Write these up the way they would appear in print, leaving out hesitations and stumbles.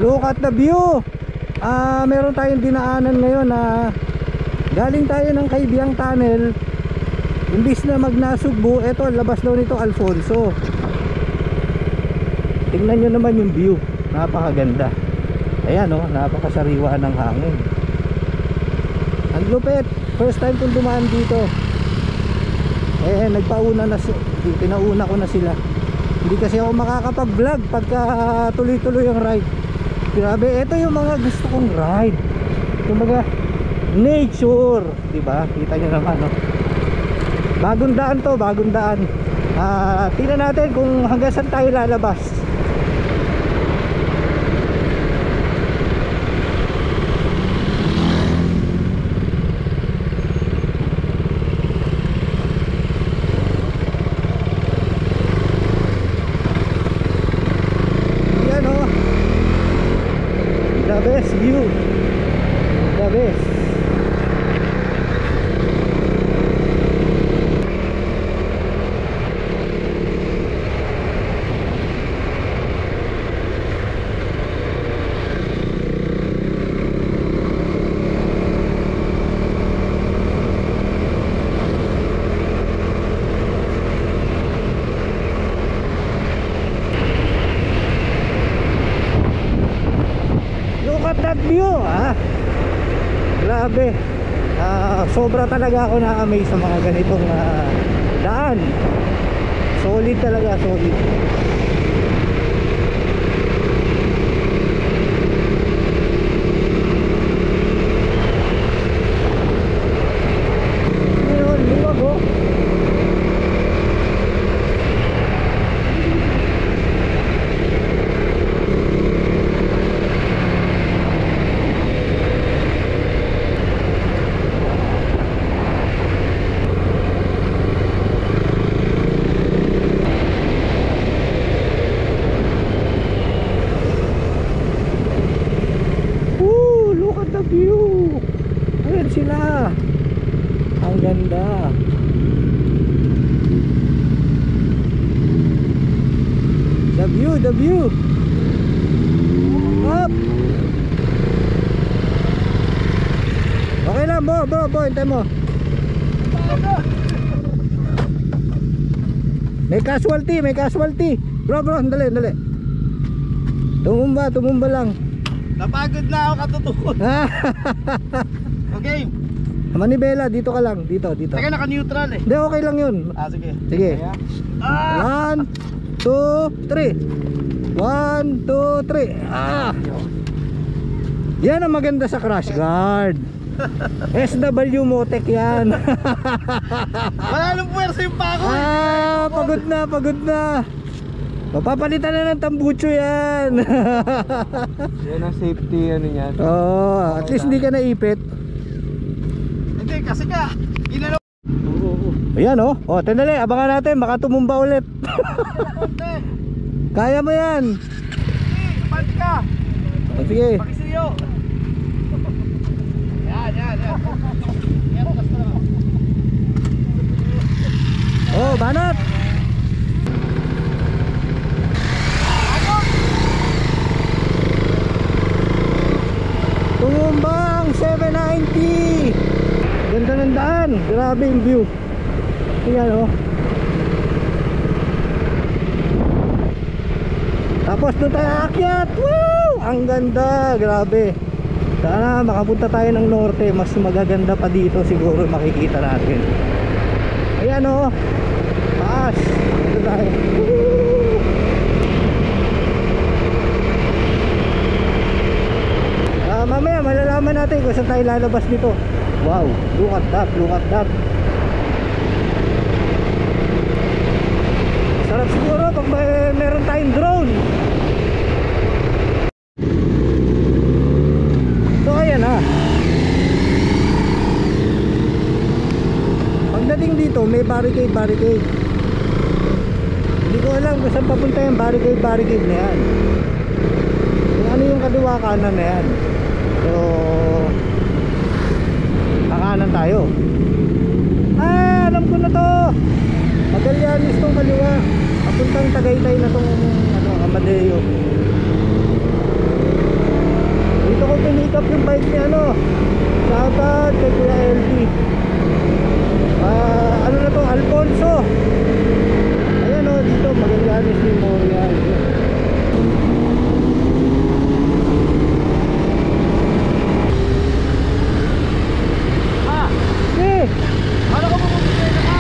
Look at the view. Meron tayong dinaanan ngayon na galing tayo ng Kaibiyang Tunnel. Imbis na magnasugbo, eto labas daw nito Alfonso. Tingnan nyo naman yung view, napakaganda. Ayan oh, napakasariwa ng hangin. Ang lupit, first time kong dumaan dito. Nagpauna na, pinauna ko na sila. Hindi kasi ako makakapag-vlog pagka tuloy-tuloy ang ride. Grabe, ito yung mga gusto kong ride. Yung mga nature, diba? Kita nyo naman no? Bagong daan to, bagong daan. Tingnan natin kung hanggang saan tayo lalabas. Yan o, the best view, the best. View grabe, sobra talaga ako na-amaze sa mga ganitong daan. Solid talaga, solid. Ayun, luwag oh. View. Ayan sila. Ang ganda. The view, the view. Up. Okay lang bro, hintay mo. May casualty. Bro, dali. Tumumba lang. Napagod na ako katutukod. Okay. Manibela, dito ka lang. Dito. Teka, naka-neutral eh. Hindi, okay lang yun. Sige. 1, 2, 3. 1, 2, 3. Yan ang maganda sa crash guard. SW Motec yan. Wala nang puwersa yung pako. Pagod na. Papapalitan na ng tambucho yan. Yan ang safety ano yan. At least hindi ka naipit. Hindi kasi ka inano. Ayan oh. Tandali, abangan natin, baka tumumba ulit. Kaya mo yan. Pati ka. Sige. Pakisiyo. Yan. Banat. Tumumba ang 790. Ganda ng daan. Grabe yung view. Ayan oh. Tapos doon tayo aakyat. Wow! Ang ganda. Grabe. Sana makapunta tayo ng norte. Mas magaganda pa dito siguro makikita natin. Ayan oh. Taas. Dito tayo. Mamaya malalaman natin kung saan tayo lalabas dito. Wow, look at that. Sarap siguro pag meron tayong drone. So ayan ha. Pagdating dito may barricade. Hindi ko alam kung saan papunta yung barricade na yan. Kung ano yung kaliwa kanan na yan. So kakanan tayo. Alam ko na to. Magallanes tong kaliwa. Papuntang Tagaytay na tong Amadeo. up yung bike ni ano. Shoutout kay Kuya LB. Ano na to, Alfonso. Ayan o, dito Magallanes Memorial. Okay. Ano ka mamamigay na ka?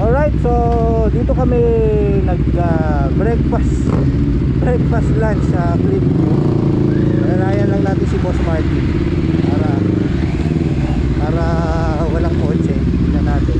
Alright, so dito kami breakfast lunch sa Clipview. Nanayan lang natin si Boss Martin para walang kotse na natin.